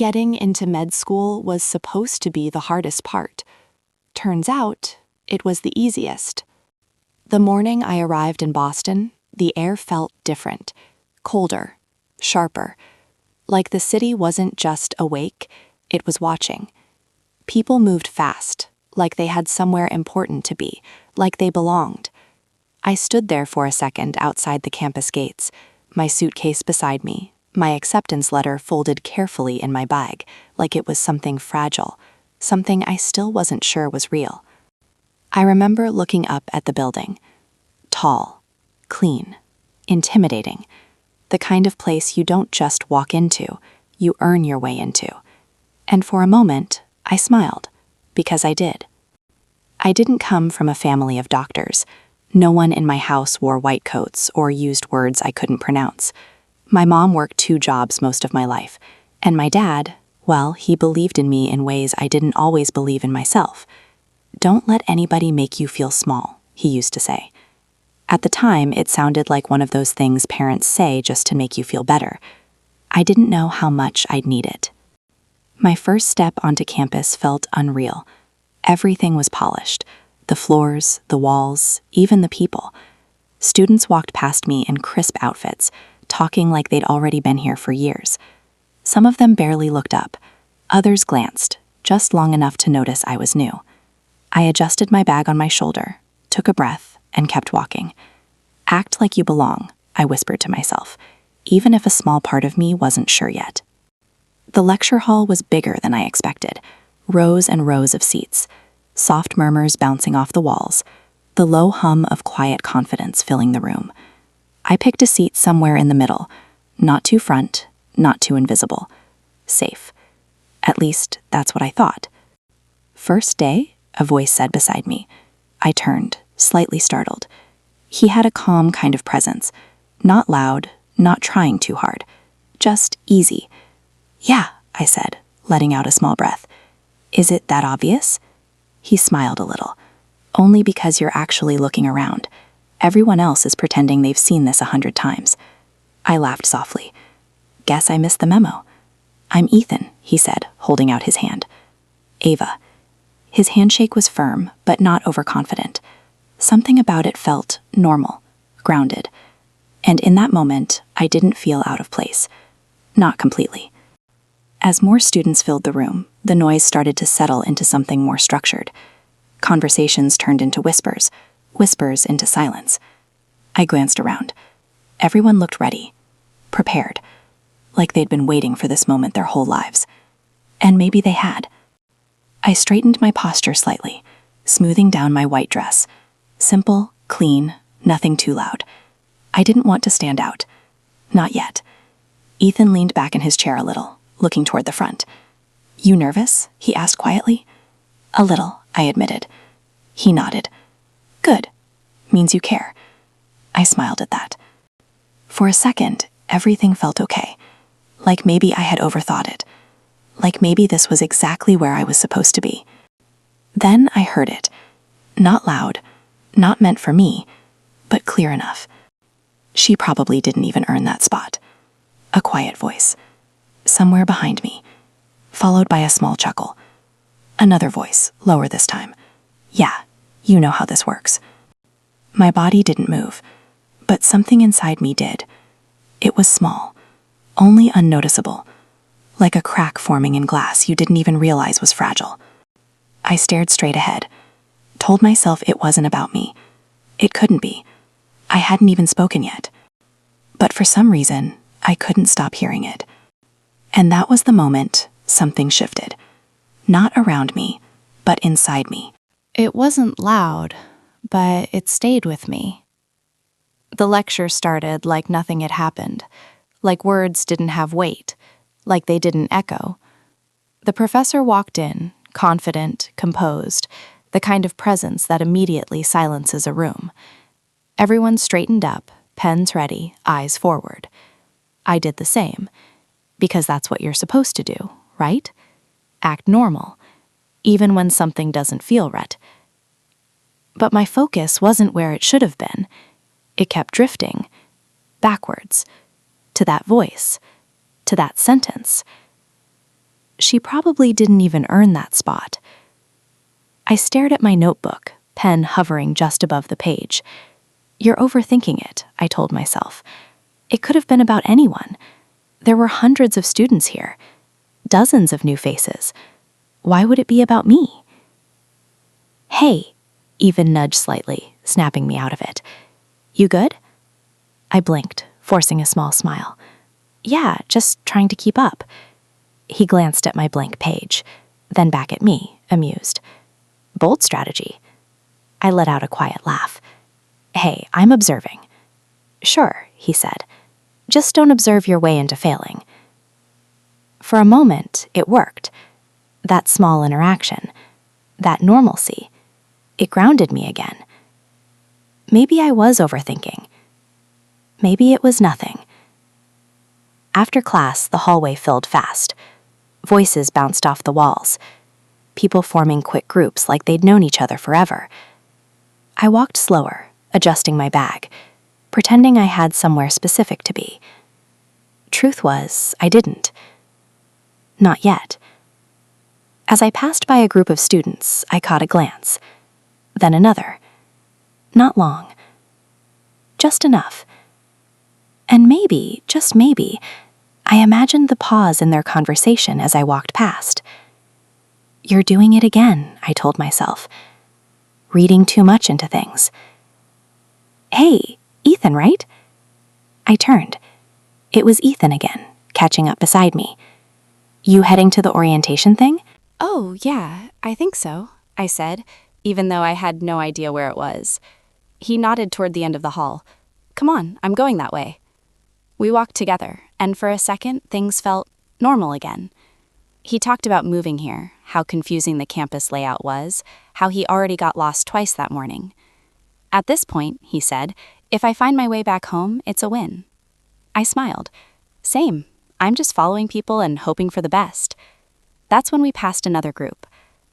Getting into med school was supposed to be the hardest part. Turns out, it was the easiest. The morning I arrived in Boston, the air felt different, colder, sharper. Like the city wasn't just awake, it was watching. People moved fast, like they had somewhere important to be, like they belonged. I stood there for a second outside the campus gates, my suitcase beside me, my acceptance letter folded carefully in my bag, like it was something fragile, something I still wasn't sure was real. I remember looking up at the building. Tall, clean, intimidating. The kind of place you don't just walk into, you earn your way into. And for a moment, I smiled, because I did. I didn't come from a family of doctors. No one in my house wore white coats or used words I couldn't pronounce. My mom worked 2 jobs most of my life, and my dad, well, he believed in me in ways I didn't always believe in myself. "Don't let anybody make you feel small," he used to say. At the time, it sounded like one of those things parents say just to make you feel better. I didn't know how much I'd need it. My first step onto campus felt unreal. Everything was polished. The floors, the walls, even the people. Students walked past me in crisp outfits, talking like they'd already been here for years. Some of them barely looked up. Others glanced, just long enough to notice I was new. I adjusted my bag on my shoulder, took a breath, and kept walking. "Act like you belong," I whispered to myself, even if a small part of me wasn't sure yet. The lecture hall was bigger than I expected. Rows and rows of seats, soft murmurs bouncing off the walls, the low hum of quiet confidence filling the room. I picked a seat somewhere in the middle, not too front, not too invisible. Safe. At least, that's what I thought. "First day?" a voice said beside me. I turned, slightly startled. He had a calm kind of presence. Not loud, not trying too hard. Just easy. "Yeah," I said, letting out a small breath. "Is it that obvious?" He smiled a little. "Only because you're actually looking around. Everyone else is pretending they've seen this 100 times. I laughed softly. "Guess I missed the memo." "I'm Ethan," he said, holding out his hand. "Ava." His handshake was firm, but not overconfident. Something about it felt normal, grounded. And in that moment, I didn't feel out of place. Not completely. As more students filled the room, the noise started to settle into something more structured. Conversations turned into whispers, whispers into silence. I glanced around. Everyone looked ready, prepared, like they'd been waiting for this moment their whole lives. And maybe they had. I straightened my posture slightly, smoothing down my white dress. Simple, clean, nothing too loud. I didn't want to stand out. Not yet. Ethan leaned back in his chair a little, looking toward the front. "You nervous?" he asked quietly. "A little," I admitted. He nodded. "Good. Means you care." I smiled at that. For a second, everything felt okay. Like maybe I had overthought it. Like maybe this was exactly where I was supposed to be. Then I heard it. Not loud, not meant for me, but clear enough. She probably didn't even earn that spot. A quiet voice. Somewhere behind me. Followed by a small chuckle. Another voice, lower this time. "Yeah, you know how this works." My body didn't move, but something inside me did. It was small, only unnoticeable, like a crack forming in glass you didn't even realize was fragile. I stared straight ahead, told myself it wasn't about me. It couldn't be. I hadn't even spoken yet. But for some reason, I couldn't stop hearing it. And that was the moment something shifted. Not around me, but inside me. It wasn't loud, but it stayed with me. The lecture started like nothing had happened, like words didn't have weight, like they didn't echo. The professor walked in, confident, composed, the kind of presence that immediately silences a room. Everyone straightened up, pens ready, eyes forward. I did the same, because that's what you're supposed to do, right? Act normal, even when something doesn't feel right. But my focus wasn't where it should have been. It kept drifting, backwards, to that voice, to that sentence. She probably didn't even earn that spot. I stared at my notebook, pen hovering just above the page. You're overthinking it, I told myself. It could have been about anyone. There were hundreds of students here, dozens of new faces. Why would it be about me? Hey, Ethan nudged slightly, snapping me out of it. You good? I blinked, forcing a small smile. Yeah, just trying to keep up. He glanced at my blank page, then back at me, amused. Bold strategy. I let out a quiet laugh. Hey, I'm observing. Sure, he said. Just don't observe your way into failing. For a moment, it worked. That small interaction, that normalcy, it grounded me again. Maybe I was overthinking. Maybe it was nothing. After class, the hallway filled fast. Voices bounced off the walls. People forming quick groups like they'd known each other forever. I walked slower, adjusting my bag, pretending I had somewhere specific to be. Truth was, I didn't. Not yet. As I passed by a group of students, I caught a glance. Then another. Not long. Just enough. And maybe, just maybe, I imagined the pause in their conversation as I walked past. You're doing it again, I told myself. Reading too much into things. Hey, Ethan, right? I turned. It was Ethan again, catching up beside me. You heading to the orientation thing? Oh, yeah, I think so, I said, even though I had no idea where it was. He nodded toward the end of the hall. Come on, I'm going that way. We walked together, and for a second, things felt normal again. He talked about moving here, how confusing the campus layout was, how he already got lost twice that morning. At this point, he said, if I find my way back home, it's a win. I smiled. Same. I'm just following people and hoping for the best. That's when we passed another group.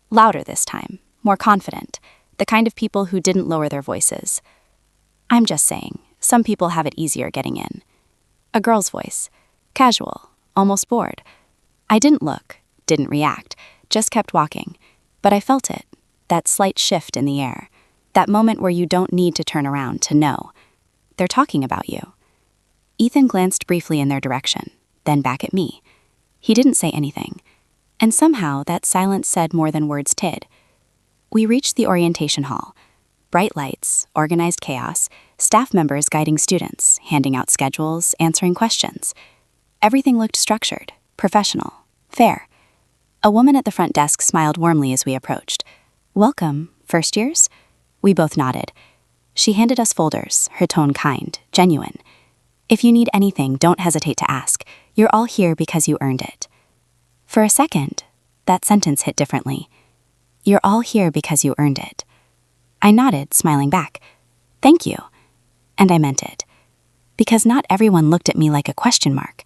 Louder this time, more confident, the kind of people who didn't lower their voices. I'm just saying, some people have it easier getting in. A girl's voice. Casual, almost bored. I didn't look, didn't react, just kept walking. But I felt it, that slight shift in the air, that moment where you don't need to turn around to know. They're talking about you. Ethan glanced briefly in their direction, then back at me. He didn't say anything, and somehow that silence said more than words did. We reached the orientation hall. Bright lights, organized chaos, staff members guiding students, handing out schedules, answering questions. Everything looked structured, professional, fair. A woman at the front desk smiled warmly as we approached. Welcome, first years? We both nodded. She handed us folders, her tone kind, genuine. If you need anything, don't hesitate to ask. You're all here because you earned it. For a second, that sentence hit differently. You're all here because you earned it. I nodded, smiling back. Thank you. And I meant it. Because not everyone looked at me like a question mark.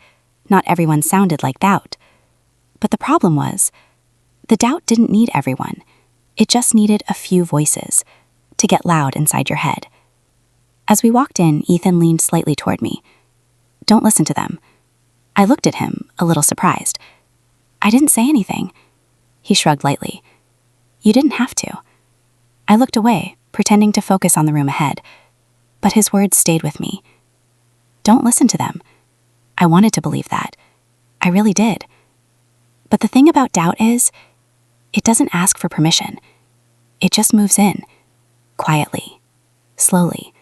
Not everyone sounded like doubt. But the problem was, the doubt didn't need everyone. It just needed a few voices to get loud inside your head. As we walked in, Ethan leaned slightly toward me. Don't listen to them. I looked at him, a little surprised. I didn't say anything. He shrugged lightly. You didn't have to. I looked away, pretending to focus on the room ahead. But his words stayed with me. Don't listen to them. I wanted to believe that. I really did. But the thing about doubt is, it doesn't ask for permission. It just moves in, quietly, slowly,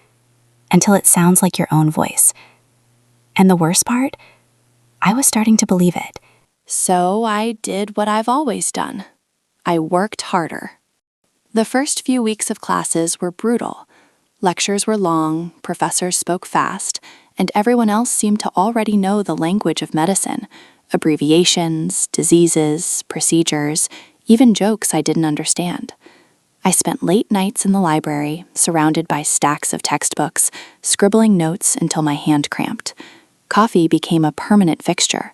until it sounds like your own voice. And the worst part, I was starting to believe it. So I did what I've always done. I worked harder. The first few weeks of classes were brutal. Lectures were long, professors spoke fast, and everyone else seemed to already know the language of medicine, abbreviations, diseases, procedures, even jokes I didn't understand. I spent late nights in the library, surrounded by stacks of textbooks, scribbling notes until my hand cramped. Coffee became a permanent fixture.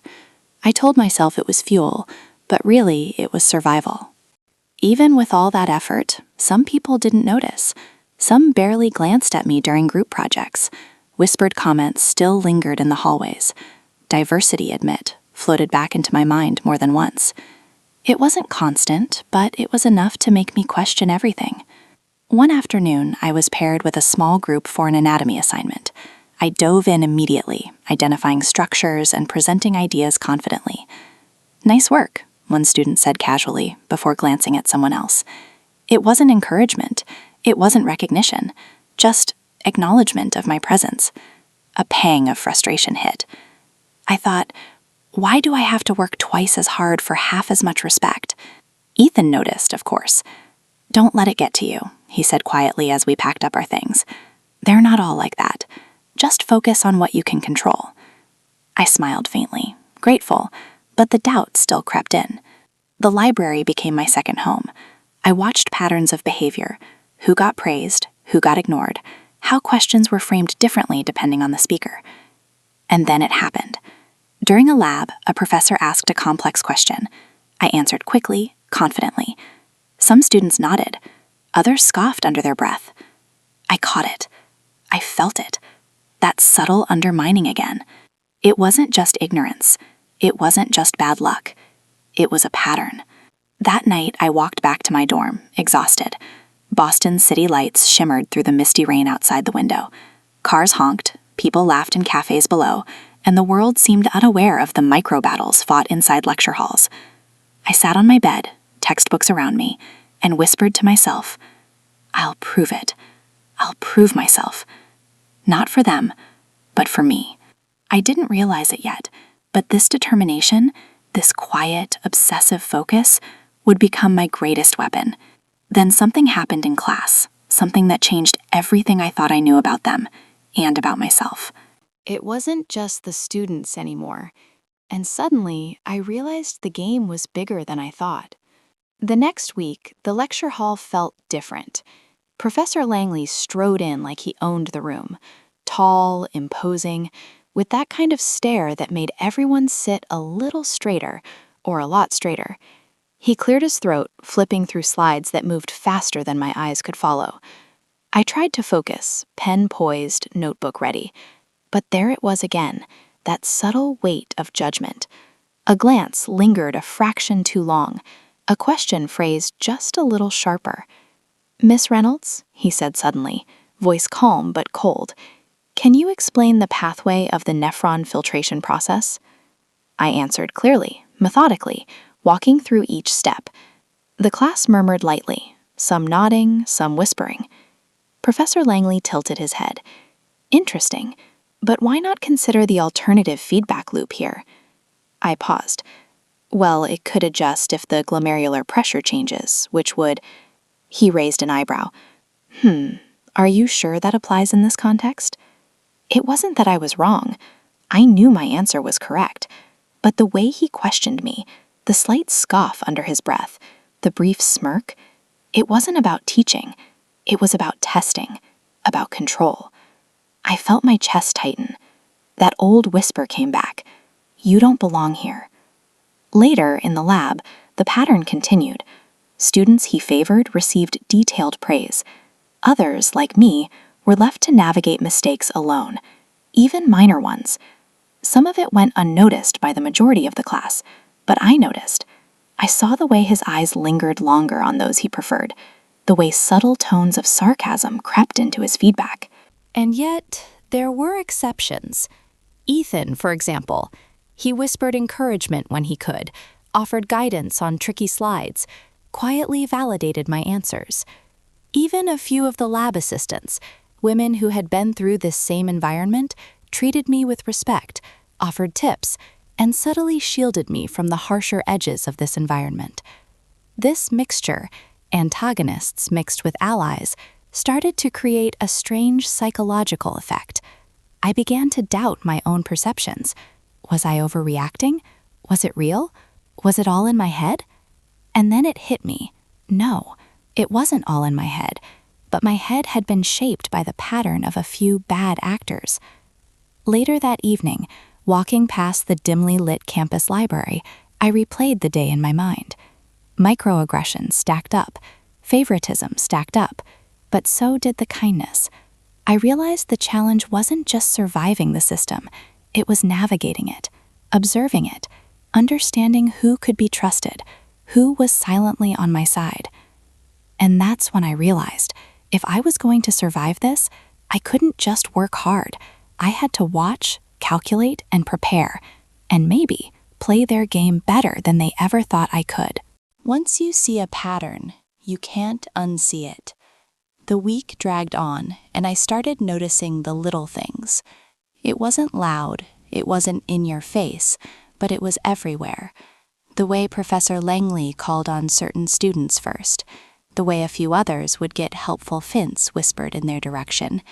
I told myself it was fuel, but really it was survival. Even with all that effort, some people didn't notice. Some barely glanced at me during group projects. Whispered comments still lingered in the hallways. Diversity, admit, floated back into my mind more than once. It wasn't constant, but it was enough to make me question everything. One afternoon, I was paired with a small group for an anatomy assignment. I dove in immediately, identifying structures and presenting ideas confidently. "Nice work," one student said casually, before glancing at someone else. It wasn't encouragement. It wasn't recognition. Just acknowledgement of my presence. A pang of frustration hit. I thought, why do I have to work twice as hard for half as much respect? Ethan noticed, of course. "Don't let it get to you," he said quietly as we packed up our things. "They're not all like that. Just focus on what you can control." I smiled faintly, grateful, but the doubt still crept in. The library became my second home. I watched patterns of behavior, who got praised, who got ignored, how questions were framed differently depending on the speaker. And then it happened. During a lab, a professor asked a complex question. I answered quickly, confidently. Some students nodded. Others scoffed under their breath. I caught it. I felt it. That subtle undermining again. It wasn't just ignorance. It wasn't just bad luck. It was a pattern. That night, I walked back to my dorm, exhausted. Boston's city lights shimmered through the misty rain outside the window. Cars honked, people laughed in cafes below, and the world seemed unaware of the micro-battles fought inside lecture halls. I sat on my bed, textbooks around me, and whispered to myself, "I'll prove it. I'll prove myself. Not for them, but for me." I didn't realize it yet, but this determination, this quiet, obsessive focus, would become my greatest weapon. Then something happened in class, something that changed everything I thought I knew about them and about myself. It wasn't just the students anymore, and suddenly I realized the game was bigger than I thought. The next week, the lecture hall felt different. Professor Langley strode in like he owned the room, tall, imposing, with that kind of stare that made everyone sit a little straighter, or a lot straighter. He cleared his throat, flipping through slides that moved faster than my eyes could follow. I tried to focus, pen poised, notebook ready. But there it was again, that subtle weight of judgment. A glance lingered a fraction too long, a question phrased just a little sharper. "Miss Reynolds," he said suddenly, voice calm but cold, "can you explain the pathway of the nephron filtration process?" I answered clearly, methodically, walking through each step. The class murmured lightly, some nodding, some whispering. Professor Langley tilted his head. "Interesting, but why not consider the alternative feedback loop here?" I paused. "Well, it could adjust if the glomerular pressure changes, which would—" He raised an eyebrow. Are you sure that applies in this context?" It wasn't that I was wrong. I knew my answer was correct. But the way he questioned me, the slight scoff under his breath, the brief smirk, it wasn't about teaching. It was about testing, about control. I felt my chest tighten. That old whisper came back. "You don't belong here." Later, in the lab, the pattern continued. Students he favored received detailed praise. Others, like me, were left to navigate mistakes alone, even minor ones. Some of it went unnoticed by the majority of the class, but I noticed. I saw the way his eyes lingered longer on those he preferred, the way subtle tones of sarcasm crept into his feedback. And yet, there were exceptions. Ethan, for example. He whispered encouragement when he could, offered guidance on tricky slides, quietly validated my answers. Even a few of the lab assistants, women who had been through this same environment, treated me with respect, offered tips, and subtly shielded me from the harsher edges of this environment. This mixture, antagonists mixed with allies, started to create a strange psychological effect. I began to doubt my own perceptions. Was I overreacting? Was it real? Was it all in my head? And then it hit me. No, it wasn't all in my head, but my head had been shaped by the pattern of a few bad actors. Later that evening, walking past the dimly lit campus library, I replayed the day in my mind. Microaggressions stacked up, favoritism stacked up, but so did the kindness. I realized the challenge wasn't just surviving the system, it was navigating it, observing it, understanding who could be trusted, Who was silently on my side? And that's when I realized, if I was going to survive this, I couldn't just work hard. I had to watch, calculate, and prepare, and maybe play their game better than they ever thought I could. Once you see a pattern, you can't unsee it. The week dragged on, and I started noticing the little things. It wasn't loud, it wasn't in your face, but it was everywhere. The way Professor Langley called on certain students first, the way a few others would get helpful hints whispered in their direction,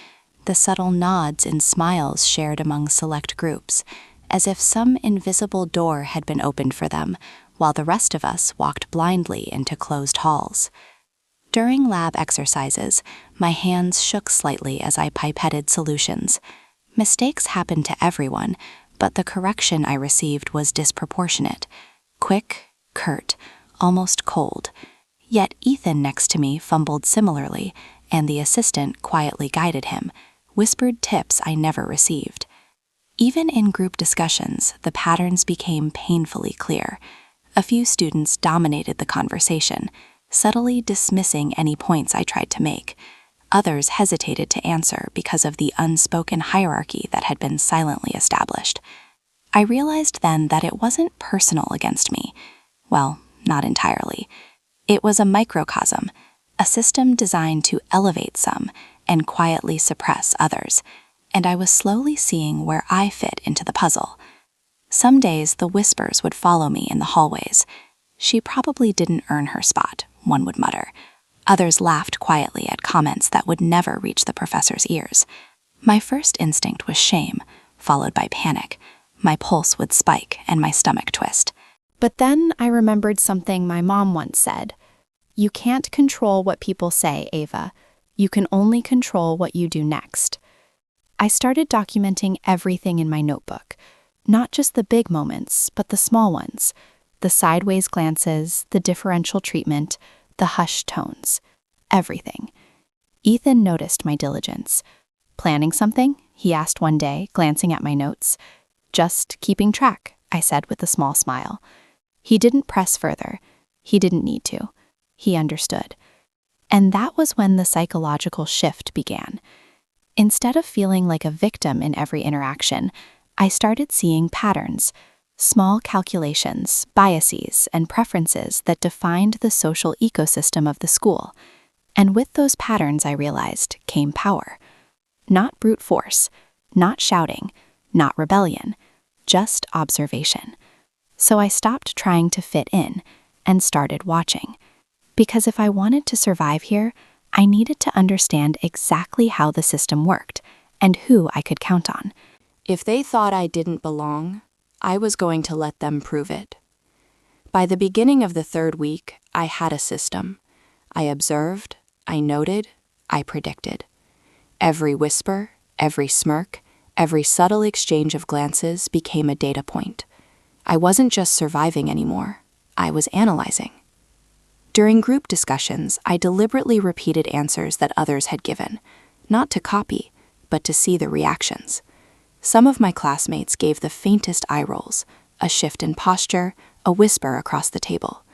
the subtle nods and smiles shared among select groups, as if some invisible door had been opened for them, while the rest of us walked blindly into closed halls. During lab exercises, my hands shook slightly as I pipetted solutions. Mistakes happen to everyone, but the correction I received was disproportionate. Quick, curt, almost cold. Yet Ethan next to me fumbled similarly, and the assistant quietly guided him, whispered tips I never received. Even in group discussions, the patterns became painfully clear. A few students dominated the conversation, subtly dismissing any points I tried to make. Others hesitated to answer because of the unspoken hierarchy that had been silently established. I realized then that it wasn't personal against me. Well, not entirely. It was a microcosm, a system designed to elevate some and quietly suppress others, and I was slowly seeing where I fit into the puzzle. Some days the whispers would follow me in the hallways. She probably didn't earn her spot, one would mutter. Others laughed quietly at comments that would never reach the professor's ears. My first instinct was shame, followed by panic. My pulse would spike and my stomach twist. But then I remembered something my mom once said. You can't control what people say, Ava. You can only control what you do next. I started documenting everything in my notebook, not just the big moments, but the small ones. The sideways glances, the differential treatment, the hushed tones, everything. Ethan noticed my diligence. Planning something? He asked one day, glancing at my notes. Just keeping track, I said with a small smile. He didn't press further. He didn't need to. He understood. And that was when the psychological shift began. Instead of feeling like a victim in every interaction, I started seeing patterns, small calculations, biases, and preferences that defined the social ecosystem of the school. And with those patterns, I realized, came power. Not brute force, not shouting, not rebellion, just observation. So I stopped trying to fit in and started watching. Because if I wanted to survive here, I needed to understand exactly how the system worked and who I could count on. If they thought I didn't belong, I was going to let them prove it. By the beginning of the third week, I had a system. I observed, I noted, I predicted. Every whisper, every smirk, every subtle exchange of glances became a data point. I wasn't just surviving anymore, I was analyzing. During group discussions, I deliberately repeated answers that others had given, not to copy, but to see the reactions. Some of my classmates gave the faintest eye rolls, a shift in posture, a whisper across the table.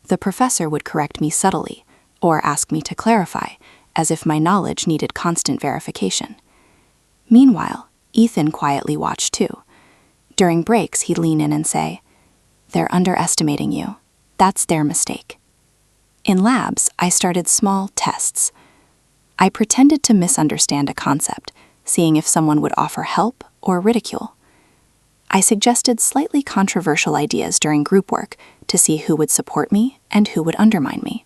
The professor would correct me subtly, or ask me to clarify, as if my knowledge needed constant verification. Meanwhile, Ethan quietly watched too. During breaks, he'd lean in and say, "They're underestimating you. That's their mistake." In labs, I started small tests. I pretended to misunderstand a concept, seeing if someone would offer help or ridicule. I suggested slightly controversial ideas during group work to see who would support me and who would undermine me.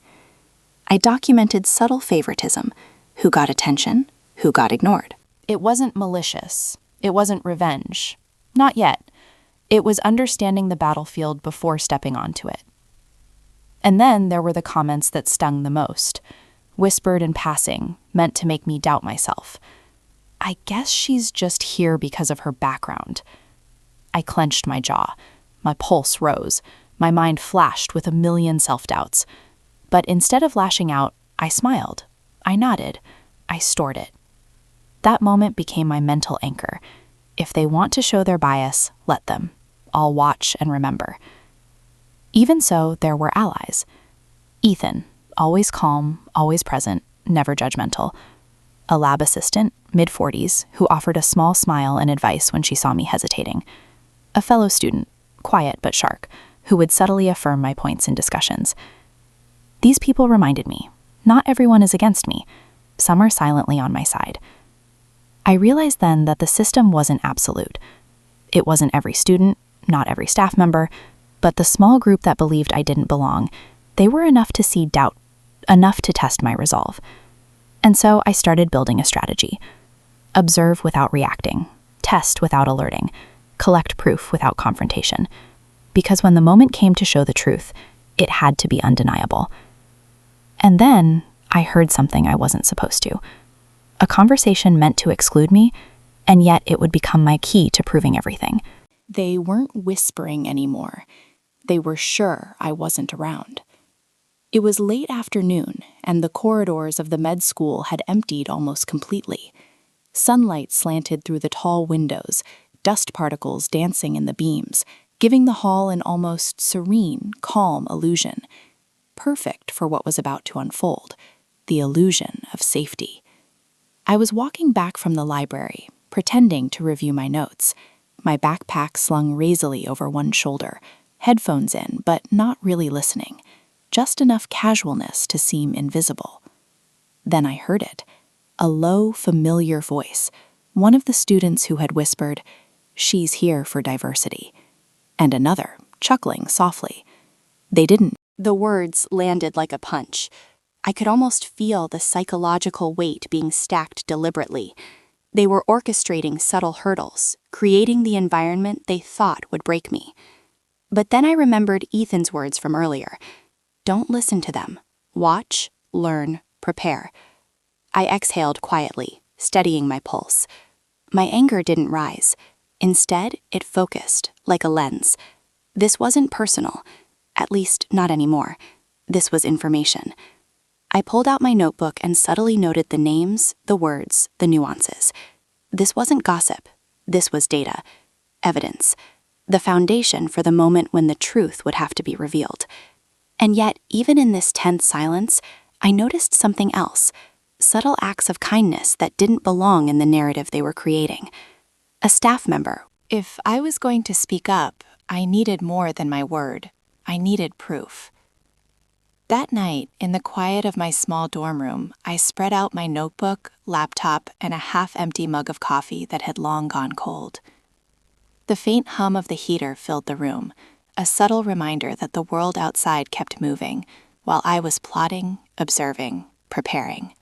I documented subtle favoritism, who got attention, who got ignored. It wasn't malicious. It wasn't revenge. Not yet. It was understanding the battlefield before stepping onto it. And then there were the comments that stung the most, whispered in passing, meant to make me doubt myself. I guess she's just here because of her background. I clenched my jaw. My pulse rose. My mind flashed with a million self-doubts. But instead of lashing out, I smiled. I nodded. I stored it. That moment became my mental anchor. If they want to show their bias, let them. I'll watch and remember. Even so, there were allies. Ethan, always calm, always present, never judgmental. A lab assistant, mid-40s, who offered a small smile and advice when she saw me hesitating. A fellow student, quiet but sharp, who would subtly affirm my points in discussions. These people reminded me, not everyone is against me. Some are silently on my side. I realized then that the system wasn't absolute. It wasn't every student, not every staff member, but the small group that believed I didn't belong, they were enough to see doubt, enough to test my resolve. And so I started building a strategy. Observe without reacting, test without alerting, collect proof without confrontation. Because when the moment came to show the truth, it had to be undeniable. And then I heard something I wasn't supposed to. A conversation meant to exclude me, and yet it would become my key to proving everything. They weren't whispering anymore. They were sure I wasn't around. It was late afternoon, and the corridors of the med school had emptied almost completely. Sunlight slanted through the tall windows, dust particles dancing in the beams, giving the hall an almost serene, calm illusion. Perfect for what was about to unfold, the illusion of safety. I was walking back from the library, pretending to review my notes, my backpack slung lazily over one shoulder, headphones in, but not really listening, just enough casualness to seem invisible. Then I heard it, a low, familiar voice, one of the students who had whispered, "She's here for diversity," and another, chuckling softly. They didn't. The words landed like a punch. I could almost feel the psychological weight being stacked deliberately. They were orchestrating subtle hurdles, creating the environment they thought would break me. But then I remembered Ethan's words from earlier. Don't listen to them. Watch, learn, prepare. I exhaled quietly, steadying my pulse. My anger didn't rise. Instead, it focused, like a lens. This wasn't personal, at least not anymore. This was information. I pulled out my notebook and subtly noted the names, the words, the nuances. This wasn't gossip. This was data, evidence, the foundation for the moment when the truth would have to be revealed. And yet, even in this tense silence, I noticed something else, subtle acts of kindness that didn't belong in the narrative they were creating. A staff member. If I was going to speak up, I needed more than my word. I needed proof. That night, in the quiet of my small dorm room, I spread out my notebook, laptop, and a half-empty mug of coffee that had long gone cold. The faint hum of the heater filled the room, a subtle reminder that the world outside kept moving, while I was plotting, observing, preparing.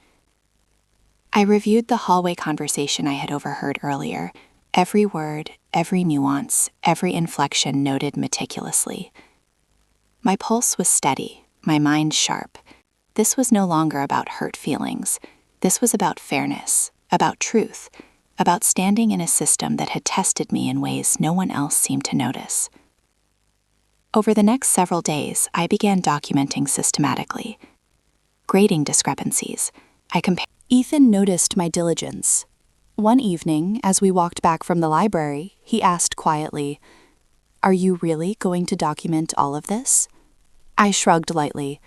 I reviewed the hallway conversation I had overheard earlier, every word, every nuance, every inflection noted meticulously. My pulse was steady, my mind sharp. This was no longer about hurt feelings. This was about fairness, about truth, about standing in a system that had tested me in ways no one else seemed to notice. Over the next several days, I began documenting systematically. Grading discrepancies, I compared. Ethan noticed my diligence. One evening, as we walked back from the library, he asked quietly, "Are you really going to document all of this?" I shrugged lightly.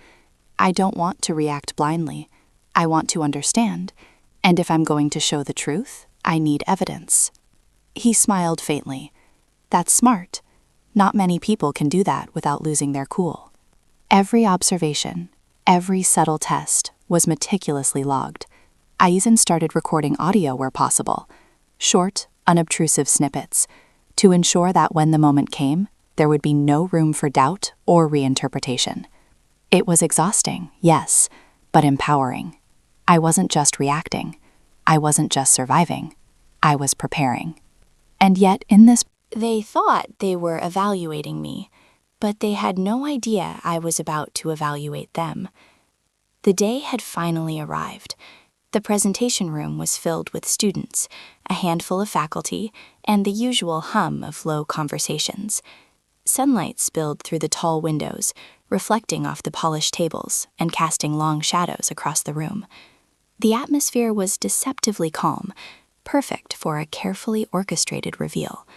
I don't want to react blindly. I want to understand. And if I'm going to show the truth, I need evidence. He smiled faintly. That's smart. Not many people can do that without losing their cool. Every observation, every subtle test was meticulously logged. I even started recording audio where possible, short, unobtrusive snippets, to ensure that when the moment came, there would be no room for doubt or reinterpretation. It was exhausting, yes, but empowering. I wasn't just reacting. I wasn't just surviving. I was preparing. And yet in this, they thought they were evaluating me, but they had no idea I was about to evaluate them. The day had finally arrived. The presentation room was filled with students, a handful of faculty, and the usual hum of low conversations. Sunlight spilled through the tall windows, reflecting off the polished tables and casting long shadows across the room. The atmosphere was deceptively calm, perfect for a carefully orchestrated reveal.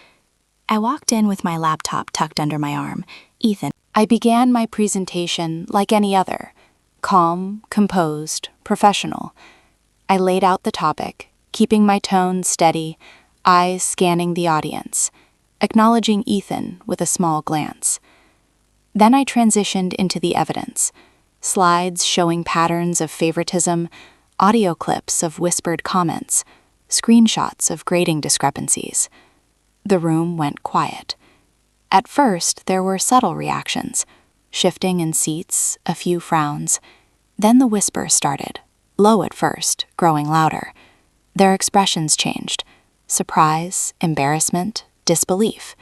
I walked in with my laptop tucked under my arm. Ethan, I began my presentation like any other, calm, composed, professional. I laid out the topic, keeping my tone steady, eyes scanning the audience, acknowledging Ethan with a small glance. Then I transitioned into the evidence, slides showing patterns of favoritism, audio clips of whispered comments, screenshots of grading discrepancies. The room went quiet. At first, there were subtle reactions, shifting in seats, a few frowns. Then the whispers started, low at first, growing louder. Their expressions changed: surprise, embarrassment, disbelief.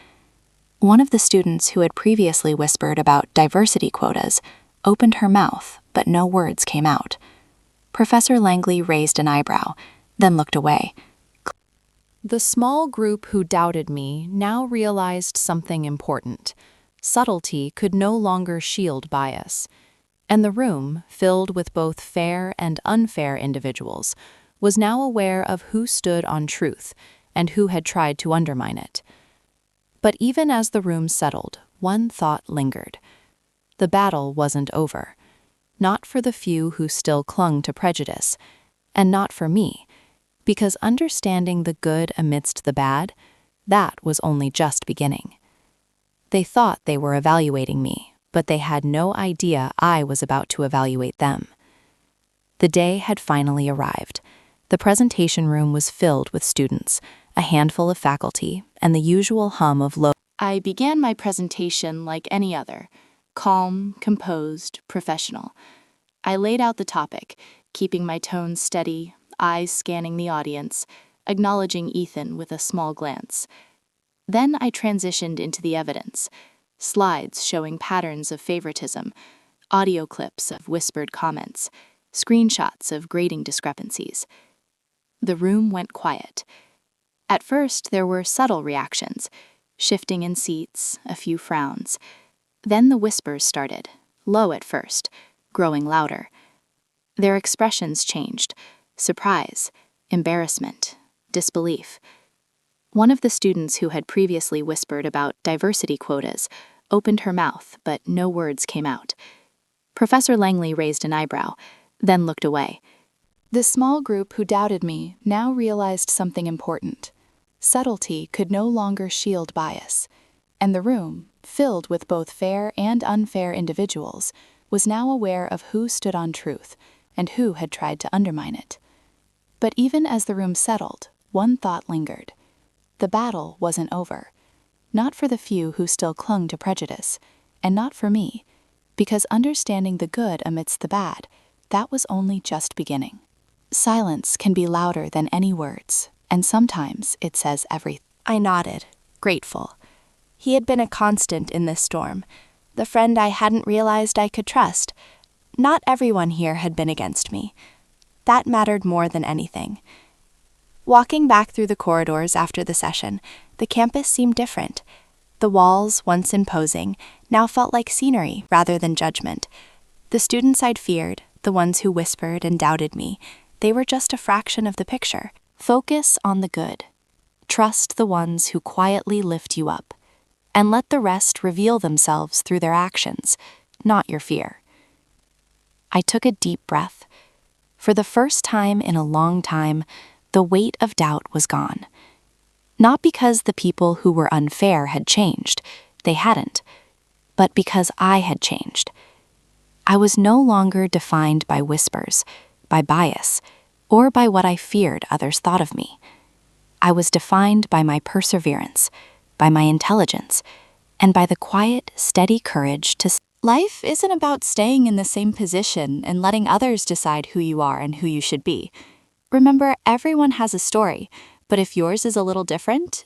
One of the students who had previously whispered about diversity quotas opened her mouth, but no words came out. Professor Langley raised an eyebrow, then looked away. The small group who doubted me now realized something important. Subtlety could no longer shield bias, and the room, filled with both fair and unfair individuals, was now aware of who stood on truth and who had tried to undermine it. But even as the room settled, one thought lingered. The battle wasn't over. Not for the few who still clung to prejudice, and not for me, because understanding the good amidst the bad, that was only just beginning. They thought they were evaluating me, but they had no idea I was about to evaluate them. The day had finally arrived. The presentation room was filled with students, a handful of faculty, and the usual hum of low. I began my presentation like any other, calm, composed, professional. I laid out the topic, keeping my tone steady, eyes scanning the audience, acknowledging Ethan with a small glance. Then I transitioned into the evidence, slides showing patterns of favoritism, audio clips of whispered comments, screenshots of grading discrepancies. The room went quiet. At first, there were subtle reactions, shifting in seats, a few frowns. Then the whispers started, low at first, growing louder. Their expressions changed: surprise, embarrassment, disbelief. One of the students who had previously whispered about diversity quotas opened her mouth, but no words came out. Professor Langley raised an eyebrow, then looked away. The small group who doubted me now realized something important. Subtlety could no longer shield bias, and the room, filled with both fair and unfair individuals, was now aware of who stood on truth and who had tried to undermine it. But even as the room settled, one thought lingered. The battle wasn't over. Not for the few who still clung to prejudice, and not for me, because understanding the good amidst the bad, that was only just beginning. Silence can be louder than any words, and sometimes it says everything. I nodded, grateful. He had been a constant in this storm, the friend I hadn't realized I could trust. Not everyone here had been against me. That mattered more than anything. Walking back through the corridors after the session, the campus seemed different. The walls, once imposing, now felt like scenery rather than judgment. The students I'd feared, the ones who whispered and doubted me, they were just a fraction of the picture. Focus on the good. Trust the ones who quietly lift you up, and let the rest reveal themselves through their actions, not your fear. I took a deep breath. For the first time in a long time, the weight of doubt was gone. Not because the people who were unfair had changed, they hadn't, but because I had changed. I was no longer defined by whispers, by bias, or by what I feared others thought of me. I was defined by my perseverance, by my intelligence, and by the quiet, steady courage to. Life isn't about staying in the same position and letting others decide who you are and who you should be. Remember, everyone has a story, but if yours is a little different,